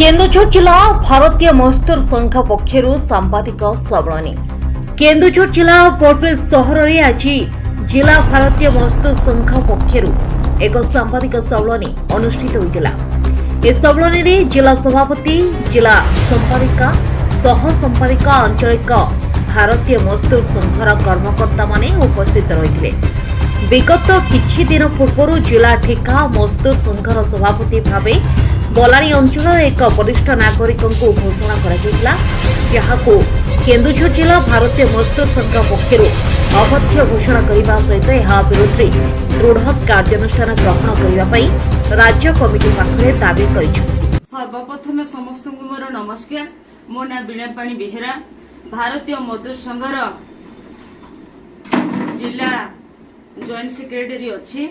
केन्दुझर जिला भारतीय मजदूर संघ पक्षर सांबादिक सम्मेलन केन्दुझर जिला पटुल सहर में आज जिला भारतीय मजदूर संघ पक्षर एक सांबादिक सम्मेलन अनुष्ठित होता। इस सम्मेलन में जिला सभापति जिला संपादिका सह संपादिका आंचलिक भारतीय मजदूर संघर कर्मकर्ता माने उपस्थित रही। विगत किछि दिन पूर्व जिला ठेका मजदूर संघर सभापति भावे बलाणी अंचल एक वरिष्ठ नागरिक घोषणा कर केन्दुझर जिला भारतीय मजदूर संघ पक्षर अवध्य घोषणा करने सहित यह विरोध में दृढ़ कार्यानुष्ठान ग्रहण करने राज्य कमिटी पाखरे दाबी कर। सर्वप्रथम समस्त मोर नमस्कार। मो ना बीणापाणी बेहेरा भारतीय मजदूर संघर जिला जॉइंट सेक्रेटरी अच्छी।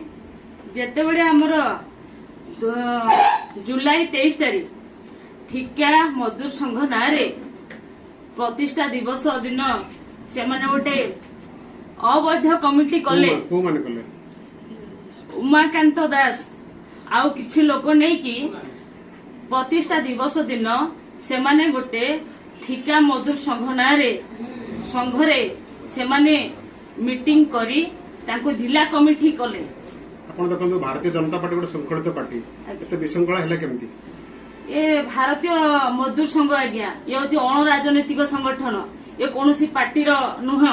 जेते बड़े आमर जुलाई 23 तारीख ठिका मजदूर संघ ना प्रतिष्ठा दिवस दिन से गोटे अवैध कमिटी कले उमाकांत दास आउ किछि लोक नहीं कि प्रतिष्ठा दिवस दिन से गोटे ठिका मजदूर संघ ना संघरे से मीटिंग करी तांको जिला कमिटी कले। आपण देखंतु भारतीय जनता पार्टी गोटे संगठित पार्टी एते विशृंखला हैला केमती? ए भारतीय मजदूर संघ आज्ञा ये हूँ अण राजनैतिक संगठन, ये कौन पार्टी नुह।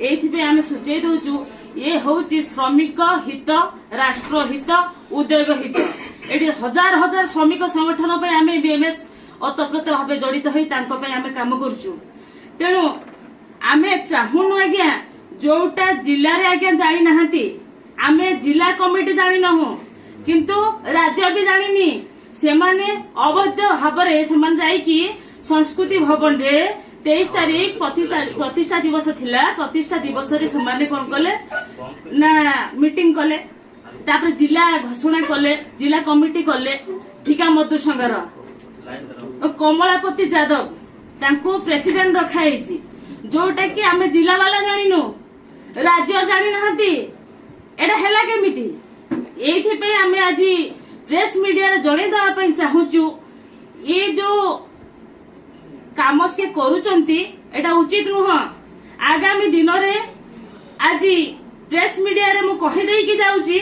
ये आम सूचई दौचु ये हूँ श्रमिक हित, राष्ट्र हित, उद्योग हित। ये हजार हजार श्रमिक संगठन आम बीएमएस ओतप्रोत भाव जड़ित होई आम काम करुचु। तेणु आम चाहूनु आज्ञा जोटा जिले में आज्ञा जानी नाहांती आमे जिला कमिटी जानी नहु किंतु राज्य भी जानिनी सेमाने अवैध भावरे सेमान जाईकी संस्कृति भवन रे 23 तारीख प्रतिष्ठा दिवस थिला। प्रतिष्ठा दिवस रे सेमाने कोन कले ना मीटिंग कले, तापर जिला घोषणा कले, जिला कमिटी कले ठिका मजदूर संघर कमलापति यादव तांको प्रेसिडेंट रखा हेची जोटा कि आमे जिला वाला जानिनु राज्य जानि नहती। एटा हैला केमिति? एथि पे आमे आज प्रेस मीडिया रे जणे दवा पई चाहूचु ये जो काम से करूचंती एटा उचित नुह। आगामी दिन रे आज प्रेस मीडिया रे मु कहि देई कि जाउची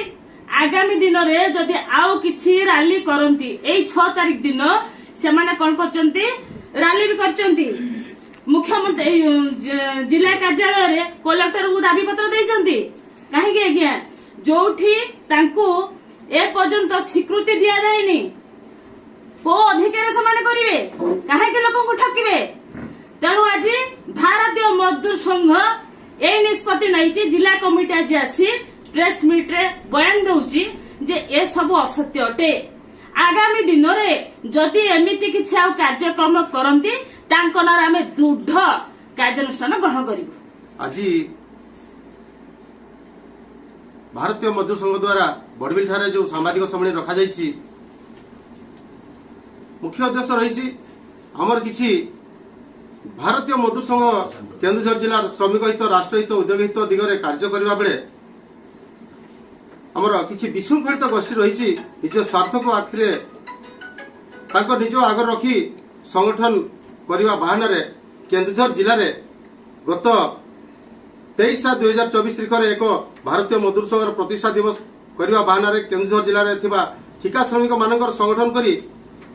आगामी दिन रे जदि आउ किछि रैली करंती एई 6 तारीख दिन से माने कोन करचंती रैली भी करचंती। मुख्यमंत्री जिला कार्यालय रे कलेक्टर को दाबी पत्र देइचंती काहेकि आज्ञा जोठी तांको ए पर्यंत स्वीकृति दिया जायनी को अधिकार से करिवे काहेकि लोक को ठकिवे। तेणु आज भारतीय मजदूर संघ ए निष्पत्ति नैची जिला कमिटी आज आसी प्रेस मीट रे बयान दउची जे ए सब असत्य अटे। आगामी दिन रे जदि एमिति किछि आ कार्यक्रम करंती तांको नार आमे दृढ़ कार्यानुष्ठान ग्रहण करिवु। आज भारतीय मजदूर संघ द्वारा बड़बिल ठारे जो सामाजिक सम्मेलन रखा जायछि मुख्य उद्देश्य रही आमर किछि भारतीय मजदूर संघ केन्दुझर जिला श्रमिक हित, राष्ट्र हित, उद्योग हित दिगरे कार्य करबा बेले आमर किछि विशृंखलित गोष्ठी रही निज स्वार्थ को आखिरे तांको निज आगर रखी संगठन करबा बहाना केन्दुझर जिले में गत 23/7/2024 तारिख में एक भारतीय मजदूर संघर प्रतिष्ठा दिवस करबा बहाना केन्दुझर जिले में थिबा ठिका श्रमिक मानकर संगठन करी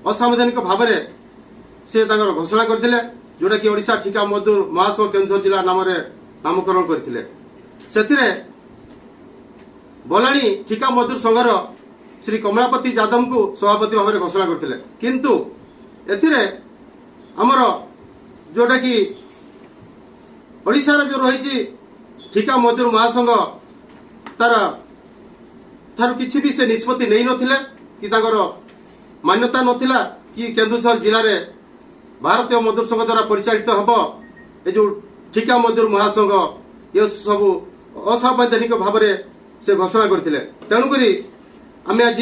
असंवैधानिक भाव से घोषणा करथिले जोटा कि ओडिशा ठिका मजदूर महासंघ केन्दुझर जिला नाम नामकरण करथिले। सेथिरे बलाणी ठिका मजदूर संघर श्री कमलापति यादव को सभापति भाव घोषणा करथिले किंतु एथिरे हमर जोटा कि ओडिशा रे जो रही ठिका मजदूर महासंघ तार थारु किछि भी से निष्पत्ति नहीं नथिले कि तांकर मान्यता नथिला कि केन्दुझर जिले में भारतीय मजदूर संघ द्वारा परिचालित हबो ए जो ठिका मजदूर महासंघ ये सब असंवैधानिक भाव से घोषणा करथिले। तेणु करी आमे आज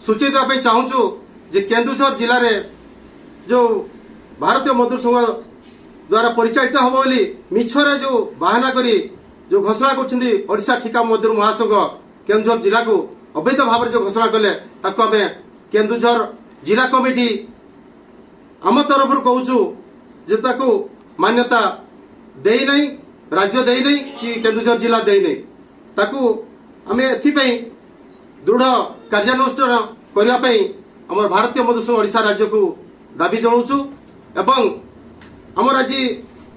सूचई देबा पे चाहूचु जे केन्दुझर जिले में जो भारतीय मजदूर संघ द्वारा परिचालित हबो बोली मिछरे जो बहाना करी जो घोषणा करछिंदी ओडिशा ठिका मजदूर महासंघ केन्दुझर जिला को अवैध भाव जो घोषणा कले ताको आमे केन्दुझर जिला कमिटी आम तरफ कहूँ जे ताकू मान्यता देई नहीं, राज्य देई नहीं कि केन्दुझर जिला देई नहीं, ताकू आमे एथिपई दृढ़ कार्यानुष्ठान करबा पई हमर भारतीय मजदूर संघ ओडिशा राज्य को दाबी जणाउछु एवं हमर आज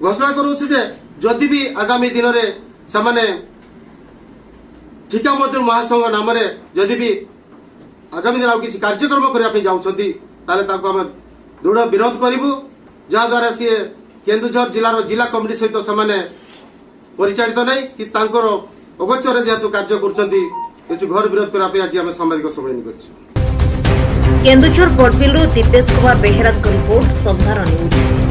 घोषणा करूछु जे जदि भी आगामी दिन रे सामाने ठिका मजदूर महासंघ नाम रे जदि भी आगामी दिन किसी कार्यक्रम करबा पई जाउछंती ताले ताको हम दृढ़ विरोध करिवु, जहा द्वारा सी केन्दुझर जिलार जिला कमिटी सहित सामाने परिचालित नहीं कि तांकर अगोचर जेहेतु कार्य करछंती किछु घर विरोध करबा पई आज हम सामाजिक सम्मेलन करछु। केन्दुझर बड़बिलरू दिपेश कुमार बेहेरा रिपोर्ट संधार न्यूज।